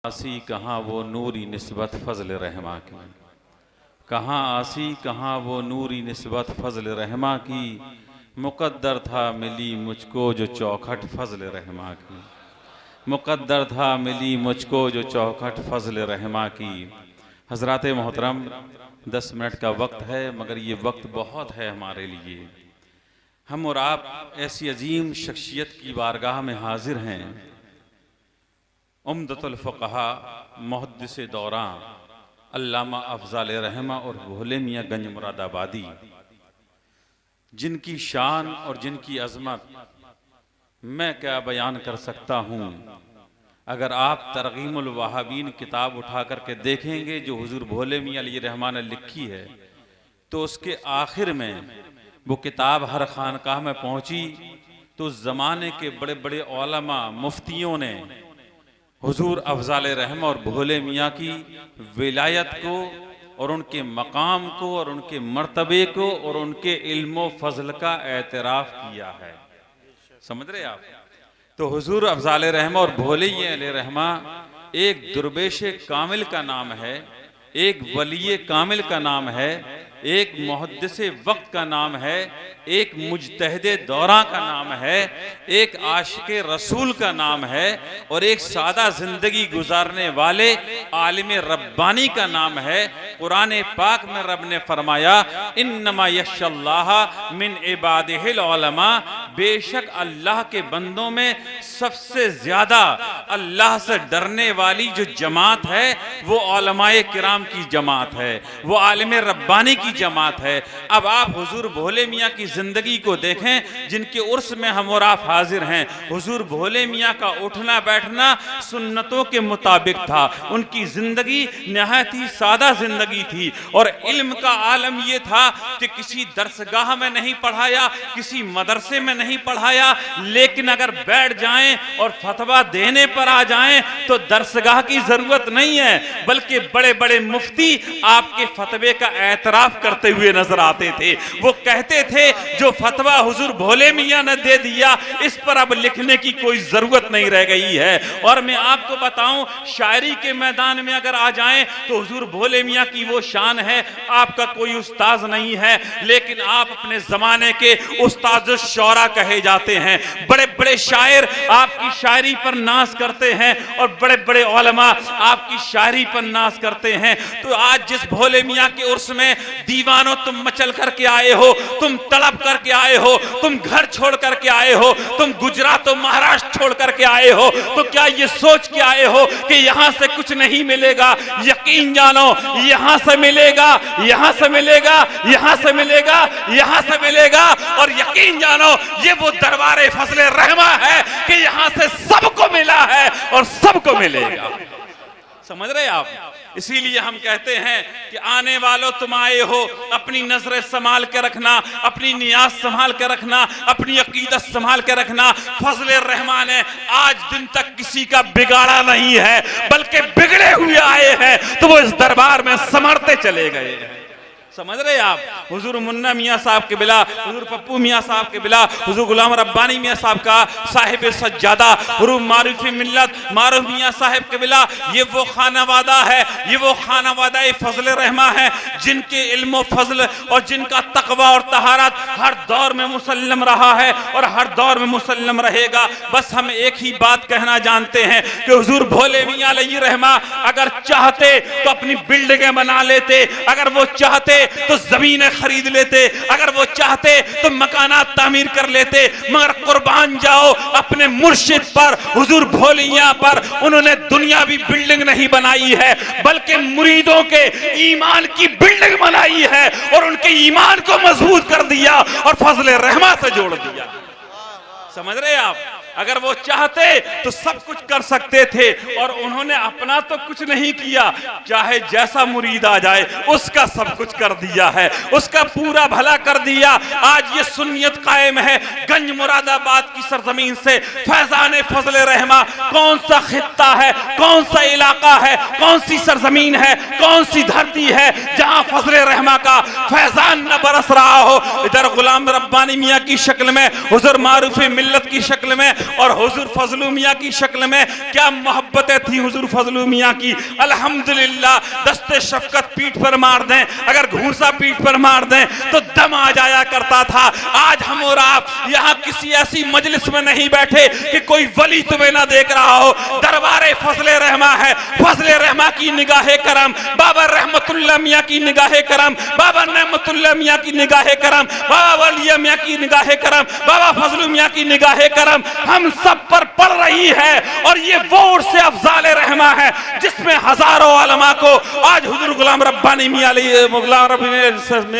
आसी कहाँ वो नूरी निस्बत फजल रहमा की, कहाँ आसी कहाँ वो नूरी निस्बत फजल रहमा की, मुक़द्दर था मिली मुझको जो चौखट फजल रहमा की, मुक़द्दर था मिली मुझको जो चौखट फजल रहमा की। हज़रात मोहतरम 10 मिनट का वक्त है, मगर ये वक्त बहुत है हमारे लिए। हम और आप ऐसी अजीम शख्सियत की बारगाह में हाजिर हैं। उम्दतुल फ़ुक़हा मुहद्दिस दौरां अल्लामा अफ़ज़ाल रहमा और भोले मियाँ गंज मुरादाबादी, जिनकी शान और जिनकी अज़मत मैं क्या बयान कर सकता हूँ। अगर आप तरग़ीमुल वहाबीन किताब उठा करके देखेंगे जो हुज़ूर भोले मियाँ अलैहि रहमा ने लिखी है, तो उसके आखिर में वो किताब हर खानकाह में पहुँची तो उस ज़माने के बड़े बड़े उलमा मुफ्तियों ने हुजूर अफ़ज़ाल रहमा और भोले मियाँ की विलायत को और उनके मकाम को और उनके मर्तबे को और उनके इल्म फ़ज़ल का एतराफ़ किया है। समझ रहे आप? तो हुजूर अफ़ज़ाल रहमा और भोले मियाँ रहमा एक दुर्वेश कामिल का नाम है, एक वली कामिल का नाम है, एक मुहद्दिस वक्त का नाम है, एक मुजतहिदे दौरा का नाम है, एक आशिक़े रसूल का नाम है और एक सादा जिंदगी गुजारने वाले आलिम रब्बानी का नाम है। कुरान पाक में रब ने फरमाया इन्नमा यख्शल्लाह मिन इबादिहिल उलमा, बेशक अल्लाह के बंदों में सबसे ज्यादा अल्लाह से डरने वाली जो जमात है वो उलमाए किराम की जमात है, वो आलिम रब्बानी की जमात है। अब आप हुजूर भोले मियाँ की जिंदगी को देखें, जिनके उर्स में हम और आप हाजिर हैं। हुजूर भोले मियाँ का उठना बैठना सुन्नतों के मुताबिक था, उनकी जिंदगी नहायत ही सादा जिंदगी थी और इल्म का आलम यह था कि किसी दरसगाह में नहीं पढ़ाया, किसी मदरसे में नहीं पढ़ाया, लेकिन अगर बैठ जाएं और फतवा देने पर आ जाएं तो दरसगाह की जरूरत नहीं है, बल्कि बड़े बड़े मुफ्ती आपके फतवे का एतराफ करते हुए नजर आते थे। वो कहते थे जो फतवा हुजूर भोले मियाँ ने दे दिया इस पर अब लिखने की कोई जरूरत नहीं रह गई है। और मैं आपको बताऊं, शायरी के मैदान में अगर आ जाएं तो हुजूर भोले मियाँ की वो शान है, आपका कोई उस्ताद नहीं है, लेकिन आप अपने जमाने के उस्ताद शौरा कहे जाते हैं। बड़े बड़े शायर आपकी शायरी पर नाज करते हैं और बड़े बड़े उलमा आपकी शायरी पर नाज करते हैं। तो आज जिस भोले मियाँ के उर्स में दीवानों तुम मचल करके आए हो, तुम तड़प करके आए हो, तुम घर छोड़ करके आए हो, तुम गुजरात और महाराष्ट्र छोड़ करके आए हो, तो क्या ये सोच के आए हो कि यहां से कुछ नहीं मिलेगा? यकीन जानो यहां से मिलेगा, यहां से मिलेगा, यहां से मिलेगा, यहां से मिलेगा। और यकीन जानो ये वो दरबारे फजले रहमा है कि यहां से सबको मिला है और सबको मिलेगा। समझ रहे आप? इसीलिए हम कहते हैं कि आने वालों तुम आए हो, अपनी नजरें संभाल के रखना, अपनी नियाज संभाल के रखना, अपनी अकीदत संभाल के रखना। फजले रहमान है, आज दिन तक किसी का बिगाड़ा नहीं है, बल्कि बिगड़े हुए आए हैं तो वो इस दरबार में समरते चले गए हैं। समझ रहे आप? हुजूर मुन्ना मियाँ साहब के बिला, हुजूर पप्पू मियाँ साहब के बिला, हुजूर गुलाम रब्बानी मियाँ साहब का साहिब सज्जादा, हुजूर मारूफी मिल्लत मारूफ मियाँ साहब के बिला, ये वो खानावादा है, ये वो खानावादा फजल रहमा है जिनके इल्म फजल और जिनका तकवा और तहारत हर दौर में मुसल्लम रहा है और हर दौर में मुसल्लम रहेगा। बस हम एक ही बात कहना जानते हैं कि हुजूर भोले मियाँ अलैहि रहमा अगर चाहते तो अपनी बिल्डिंगें बना लेते, अगर वो चाहते तो जमीनें खरीद लेते, अगर वो चाहते तो मकानात तामीर कर लेते, मगर कुर्बान जाओ अपने मुर्शिद पर, हुजूर भोलिया पर। उन्होंने दुनियावी बिल्डिंग नहीं बनाई है, बल्कि मुरीदों के ईमान की बिल्डिंग बनाई है और उनके ईमान को मजबूत कर दिया और फजले रहमा से जोड़ दिया। समझ रहे आप? अगर वो चाहते तो सब कुछ कर सकते थे और उन्होंने अपना तो कुछ नहीं किया, चाहे जैसा मुरीद आ जाए उसका सब कुछ कर दिया है, उसका पूरा भला कर दिया। आज ये सुन्नियत कायम है गंज मुरादाबाद की सरजमीन से। फैजान फजले रहमा कौन सा खित्ता है, कौन सा इलाका है, कौन सी सरजमीन है, कौन सी धरती है जहां फजले रहमा का फैजान न बरस रहा हो? इधर गुलाम रब्बानी मियाँ की शक्ल में, हुजूर मारूफ मिल्लत की शक्ल में और हुजूर फजलू मियाँ की शक्ल में क्या मोहब्बतें थी हुजूर फजलू मियाँ की। अल्हम्दुलिल्लाह, दस्ते शफकत पीठ पर मार दें, अगर घूंसा पीठ पर मार दें तो दम आ जाया करता था। आज हम और आप यहाँ किसी ऐसी मजलिस में नहीं बैठे कि कोई वली तुम्हें ना देख रहा हो। दरबारे फजले रहमा है, फजले रहमा की निगाहे करम, बाबा रहमतुल्लाह मियाँ की निगाहे करम, बाबा नेमतुल्लाह मियाँ की निगाहे करम, बाबा वलिया मियाँ की निगाहे करम, बाबा फजलू मियाँ की निगाहे करम हम सब पर पड़ रही है। और ये वो उर्स अफजाले रहमा है जिसमें हजारों उलमा को आज हुजूर गुलाम रब्बानी मियाँ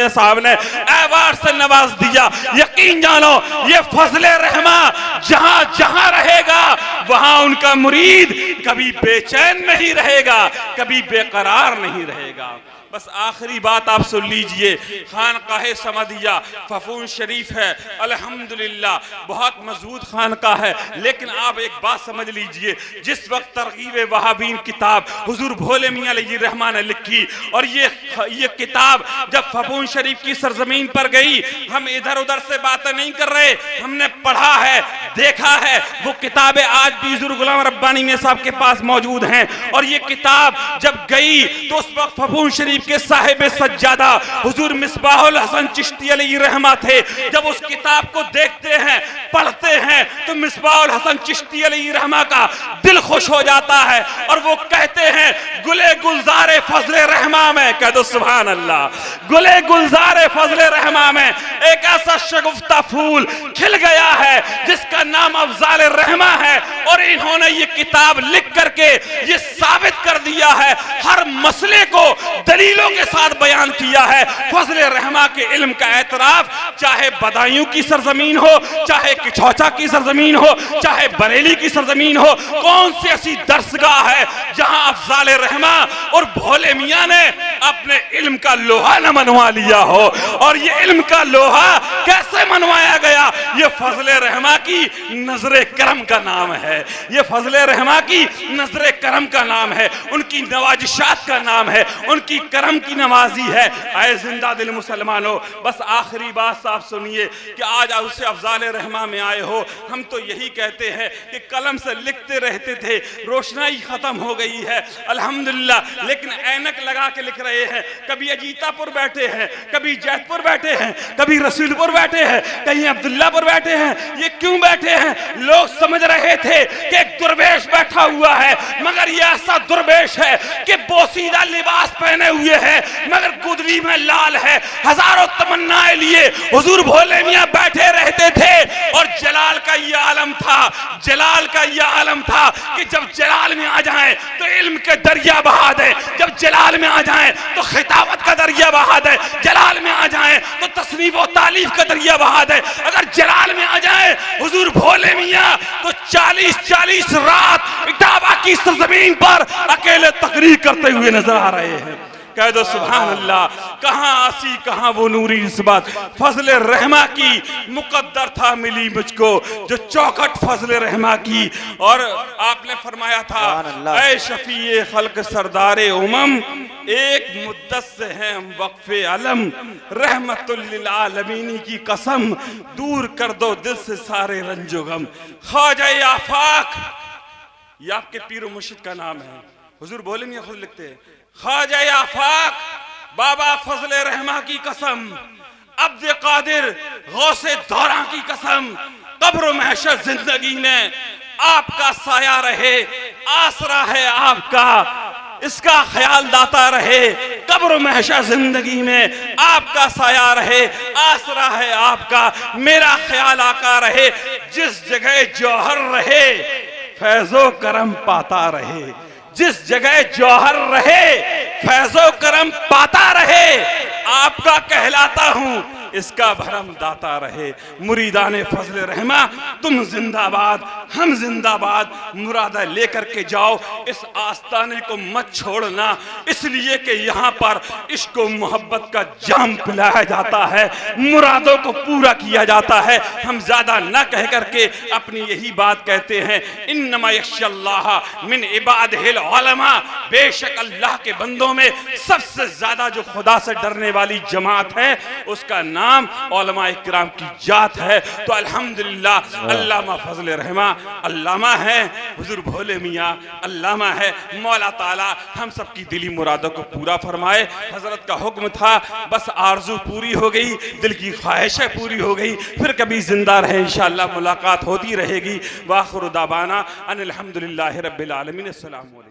साहब ने अवार्ड से नवाज दिया। यकीन जानो ये फजले रहमा जहां जहां रहेगा वहां उनका मुरीद कभी बेचैन नहीं रहेगा, कभी बेकरार नहीं रहेगा। बस आखिरी बात आप सुन लीजिए, खानकाहे समदिया फफून शरीफ है, अल्हम्दुलिल्लाह बहुत मजबूत खानका है। लेकिन आप एक बात समझ लीजिए, जिस वक्त तरगीब वहाबीन किताब हुजूर भोले मियाँ रहमान ने लिखी और ये किताब जब फफून शरीफ की सरजमीन पर गई, हम इधर उधर से बातें नहीं कर रहे, हमने पढ़ा है, देखा है। वो किताबें आज भी हुजूर गुलाम रब्बानी मियाँ साहब के पास मौजूद हैं। और ये किताब जब गई तो उस वक्त फफून शरीफ के साहिब सज्जादा हुजूर मिसबाहुल हसन चिश्ती अलैहि रहमा थे। जब उस किताब को देखते हैं, पढ़ते हैं तो मिसबाहुल हसन चिश्ती अलैहि रहमा का दिल खुश हो जाता है और वो कहते हैं गुले गुलजारे फजले रहमा में, कह दो सुभान अल्लाह, गुले गुलजारे फजले रहमा में एक ऐसा शगुफ्ता फूल खिल गया है जिसका नाम अफजाल रहमा है। और इन्होंने ये किताब लिख करके ये साबित कर दिया है, हर मसले को दलीलों के साथ बयान किया है। फजले रहमा के इल्म का एतराफ चाहे बदायूं की सरजमीन हो, चाहे किछौचा की सरजमीन हो, चाहे बरेली की सरजमीन हो, कौन सी ऐसी दरसगाह है जहां अफजाल रहमा और भोले मियाँ ने अपने इल्म का लोहा न मनवा लिया हो। और ये इल्म का लोहा कैसे मनवाया गया? ये फजले रहमा की नजरे करम का नाम है, ये फजले रहमा की नजरे करम का नाम है, उनकी नवाजिशात का नाम है, उनकी करम की नवाजी है। आए जिंदा दिल मुसलमानों, बस आखिरी बात साफ सुनिए कि आज उससे अफजाल रहमा में आए हो, हम तो यही कहते हैं कि कलम से लिखते रहते थे, रोशनाई खत्म हो गई है अल्हम्दुलिल्लाह, लेकिन ऐनक लगा के लिख रहे हैं। कभी अजीतापुर बैठे हैं, कभी जैतपुर बैठे हैं, कभी रसूलपुर बैठे हैं, कहीं अब्दुल्लापुर बैठे हैं। ये क्यों बैठे हैं? लोग समझ रहे थे कि एक दुर्वेश बैठा हुआ है, मगर ये ऐसा दुर्वेश है कि बोसीदा लिबास पहने हुए है मगर गुदरी में लाल है। हजारों तमन्नाएं लिए हुजूर भोले मियाँ बैठे रहते थे और जलाल का ये आलम था, जलाल का ये आलम था कि जब जलाल में आ जाएं तो इल्म के दरिया बहा दे, जब जलाल में आ जाएं तो खिताबत का दरिया बहा दे, जलाल में आ जाएं तो तसनीफ और तालीफ का दरिया बहा दे। अगर जलाल में आ जाए हुजूर भोले मियाँ तो 40-40 रात इटावा की सरजमीन पर अकेले तकरीर करते हुए नजर आ रहे हैं। कह दो सुभान अल्लाह। कहाँ आसी कहाँ वो नूरी निस्बत, फजले रहमा की मुकद्दर था मिली मुझको जो चौखट फजले रहमा की। और आपने फरमाया था ऐ शफीए खल्क सरदारे उमम, एक मुद्दत से हैं हम वक्फे अलम, रहमतुल लिल आलमीनी की कसम, दूर कर दो दिल से सारे रंजो गम। ख्वाजा आफाक, ये आपके पीर मुर्शिद का नाम है, हुजूर भोले मियाँ खुद लिखते हैं, ख्वाजा आफाक बाबा फजले रहमा की कसम, अब्द कादिर गौसे दौरा की कसम, कब्र महशर जिंदगी में आपका साया रहे, आसरा है आपका, इसका ख्याल दाता रहे। कब्र महशर जिंदगी में आपका साया रहे, आसरा है आपका, मेरा ख्याल आका रहे। जिस जगह जौहर रहे फैजो करम पाता रहे, जिस जगह जौहर रहे फैजो करम पाता रहे। आपका कहलाता हूं, इसका भरम दाता रहे। मुरीदाने फजले रहमा तुम जिंदाबाद, हम जिंदाबाद। मुरादा लेकर के जाओ, इस आस्ताने को मत छोड़ना, इसलिए कि यहाँ पर इश्क व मोहब्बत का जाम पिलाया जाता है, मुरादों को पूरा किया जाता है। हम ज्यादा न कह करके अपनी यही बात कहते हैं, इन्नमा यख्शल्लाह मिन इबादिहिल उलमा। बेशक अल्लाह के बंदों में सबसे ज्यादा जो खुदा से डरने वाली जमात है उसका नाम उलमा इकराम की जात है। तो अल्हम्दुलिल्लाह अल्लामा फजल रहमा अल्लामा है, हुजूर भोले मियाँ अल्लामा है। मौला ताला हम सब की दिली मुरादों को पूरा फरमाए। हजरत का हुक्म था, बस आरजू पूरी हो गई, दिल की ख्वाहिशें पूरी हो गई, फिर कभी जिंदा रहे इंशाअल्लाह मुलाकात होती रहेगी। वाखिर दावाना अनिल हम्दुलिल्लाहि रब्बिल आलमीन। अस्सलामु अलैकुम।